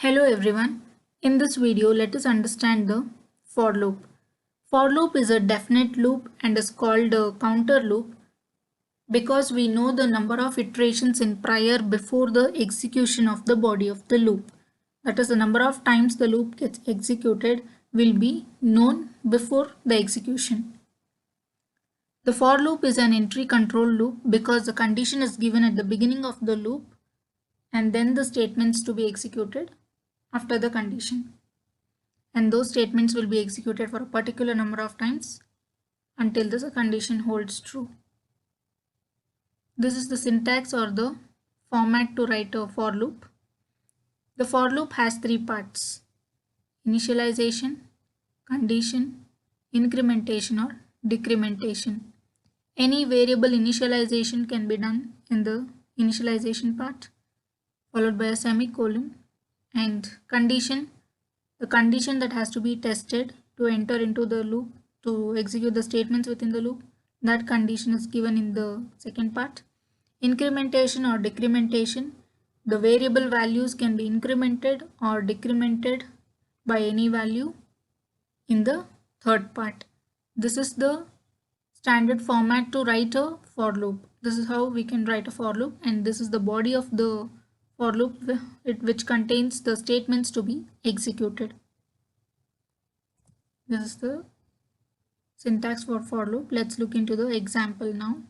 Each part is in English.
Hello everyone. In this video, let us understand the for loop. For loop is a definite loop and is called a counter loop because we know the number of iterations in prior before the execution of the body of the loop. That is, the number of times the loop gets executed will be known before the execution. The for loop is an entry control loop because the condition is given at the beginning of the loop and then the statements to be executed after the condition, and those statements will be executed for a particular number of times until the condition holds true. This is the syntax or the format to write a for loop. The for loop has three parts: initialization, condition, incrementation or decrementation. Any variable initialization can be done in the initialization part followed by a semicolon, and condition, the condition that has to be tested to enter into the loop to execute the statements within the loop, that condition is given in the second part. Incrementation or decrementation, the variable values can be incremented or decremented by any value in the third part. This is the standard format to write a for loop. This is how we can write a for loop, and this is the body of the for loop which contains the statements to be executed. This is the syntax for loop. Let's look into the example now.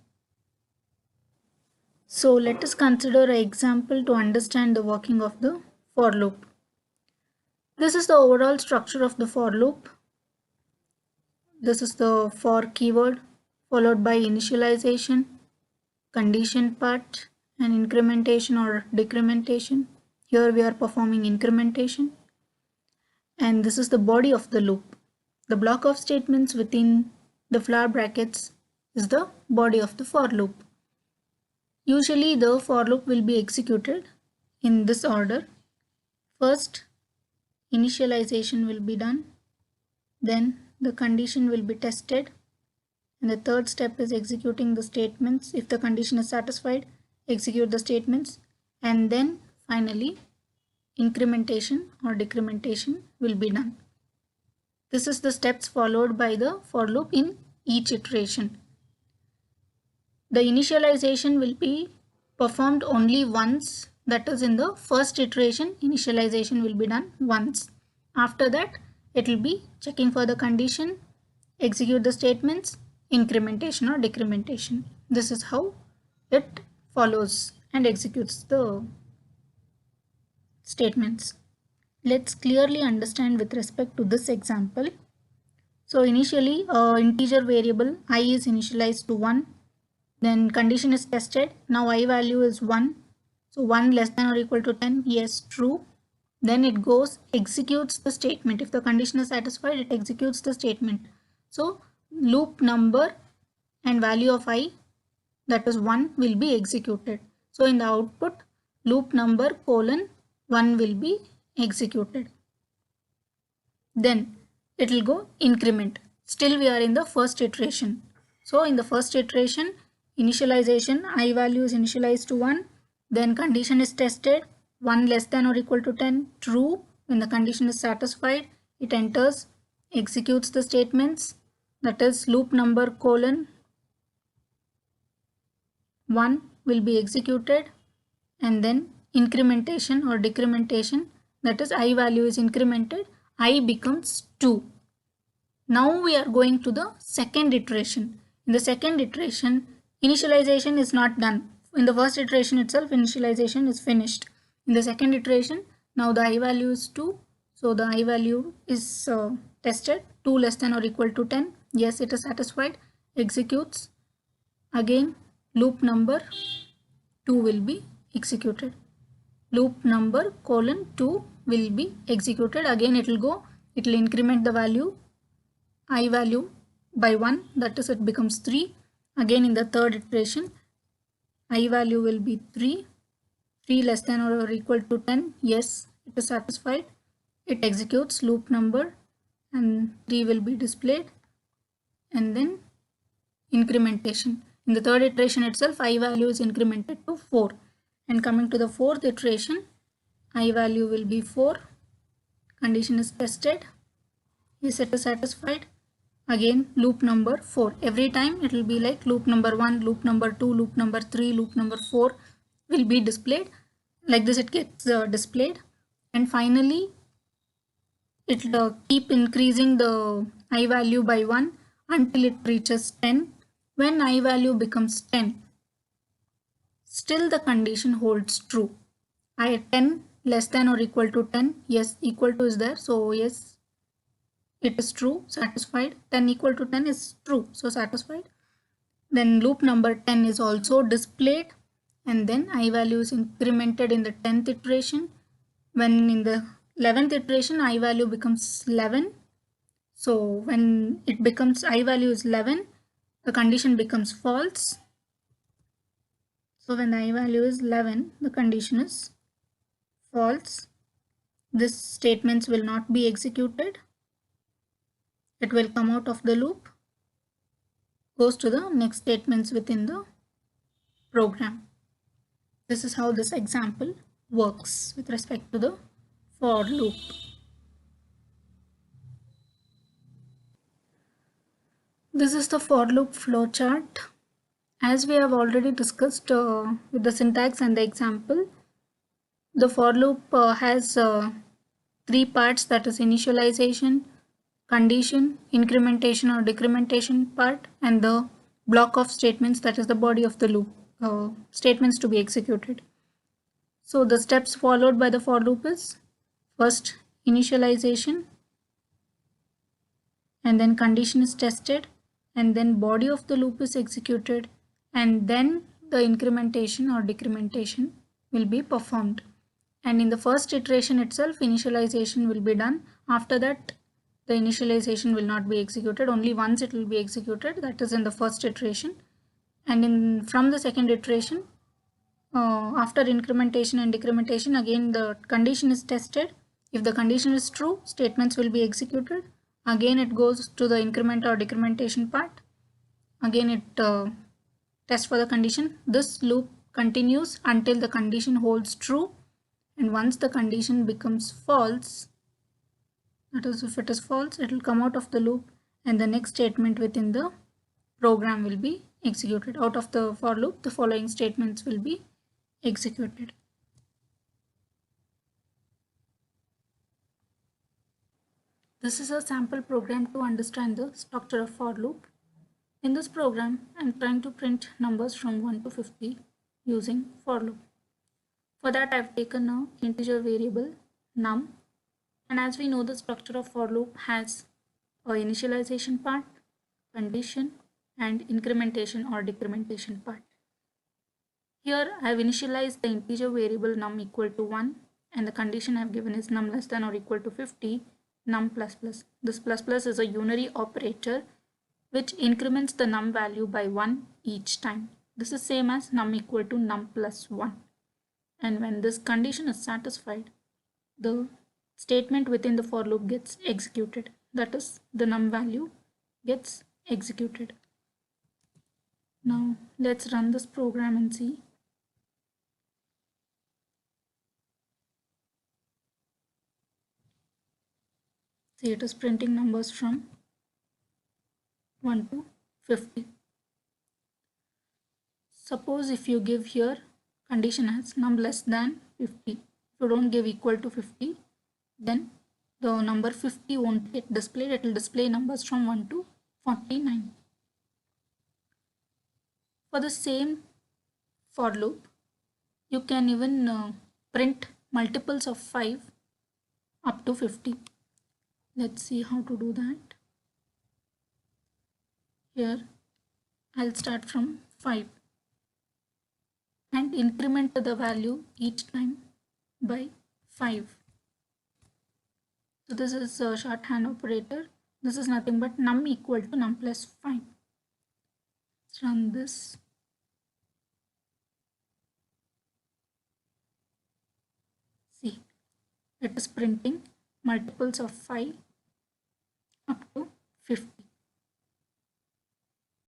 So let us consider an example to understand the working of the for loop. This is the overall structure of the for loop. This is the for keyword followed by initialization, condition part, and incrementation or decrementation. Here we are performing incrementation, and this is the body of the loop. The block of statements within the flower brackets is the body of the for loop. Usually the for loop will be executed in this order. First, initialization will be done, then the condition will be tested, and the third step is executing the statements. If the condition is satisfied, execute the statements, and then finally incrementation or decrementation will be done. This is the steps followed by the for loop in each iteration. The initialization will be performed only once, that is in the first iteration initialization will be done once. After that it will be checking for the condition, execute the statements, incrementation or decrementation. This is how it follows and executes the statements. Let's clearly understand with respect to this example. So initially integer variable I is initialized to 1, then condition is tested. Now I value is 1, so 1 less than or equal to 10, yes, true. Then it goes, executes the statement. If the condition is satisfied, it executes the statement. So loop number and value of I, that is 1, will be executed. So in the output, loop number colon 1 will be executed. Then it will go increment. Still we are in the first iteration. So in the first iteration, initialization, I value is initialized to 1, then condition is tested, 1 less than or equal to 10, true. When the condition is satisfied, it enters, executes the statements, that is loop number colon 1 will be executed, and then incrementation or decrementation, that is I value is incremented, I becomes 2. Now we are going to the second iteration. In the second iteration, initialization is not done. In the first iteration itself, initialization is finished. In the second iteration, now the I value is 2. So the I value is tested, 2 less than or equal to 10. Yes, it is satisfied. Executes. Again, loop number 2 will be executed. Loop number colon 2 will be executed. Again, it will go, it will increment the value, I value by 1, that is it becomes 3. Again in the third iteration, I value will be 3, 3 less than or equal to 10, yes, it is satisfied. It executes loop number and 3 will be displayed, and then incrementation. In the third iteration itself, I value is incremented to 4, and coming to the fourth iteration, I value will be 4, condition is tested, is it satisfied? Again loop number 4. Every time it will be like loop number 1, loop number 2, loop number 3, loop number 4 will be displayed. Like this it gets displayed, and finally it will keep increasing the I value by 1 until it reaches 10. When I value becomes 10, still the condition holds true. I 10 less than or equal to 10, yes, equal to is there, so yes, it is true, satisfied. 10 equal to 10 is true, so satisfied. Then loop number 10 is also displayed, and then I value is incremented in the 10th iteration. When in the 11th iteration I value becomes 11, so when it becomes I value is 11, the condition becomes false. So when the I value is 11, the condition is false. This statements will not be executed. It will come out of the loop, goes to the next statements within the program. This is how this example works with respect to the for loop. This is the for loop flowchart. As we have already discussed with the syntax and the example, the for loop has 3 parts, that is initialization, condition, incrementation or decrementation part, and the block of statements, that is the body of the loop, statements to be executed. So the steps followed by the for loop is first initialization, and then condition is tested, and then body of the loop is executed, and then the incrementation or decrementation will be performed. And in the first iteration itself, initialization will be done. After that, the initialization will not be executed. Only once it will be executed, that is in the first iteration. And from the second iteration, after incrementation and decrementation, again the condition is tested. If the condition is true, statements will be executed. Again it goes to the increment or decrementation part. Again it tests for the condition. This loop continues until the condition holds true, and once the condition becomes false, that is if it is false, it will come out of the loop and the next statement within the program will be executed. Out of the for loop, the following statements will be executed. This is a sample program to understand the structure of for loop. In this program, I am trying to print numbers from 1 to 50 using for loop. For that, I have taken an integer variable num, and as we know, the structure of for loop has a initialization part, condition, and incrementation or decrementation part. Here I have initialized the integer variable num equal to 1, and the condition I have given is num less than or equal to 50, num plus plus. This plus plus is a unary operator which increments the num value by 1 each time. This is same as num equal to num plus 1. And when this condition is satisfied, the statement within the for loop gets executed. That is, the num value gets executed. Now let's run this program and see. See, it is printing numbers from 1 to 50. Suppose if you give here condition as num less than 50. If you don't give equal to 50, then the number 50 won't get displayed. It will display numbers from 1 to 49. For the same for loop, you can even print multiples of 5 up to 50. Let's see how to do that. Here I'll start from 5 and increment the value each time by 5. So this is a shorthand operator. This is nothing but num equal to num plus 5. Let's run this. See, it is printing multiples of 5 up to 50.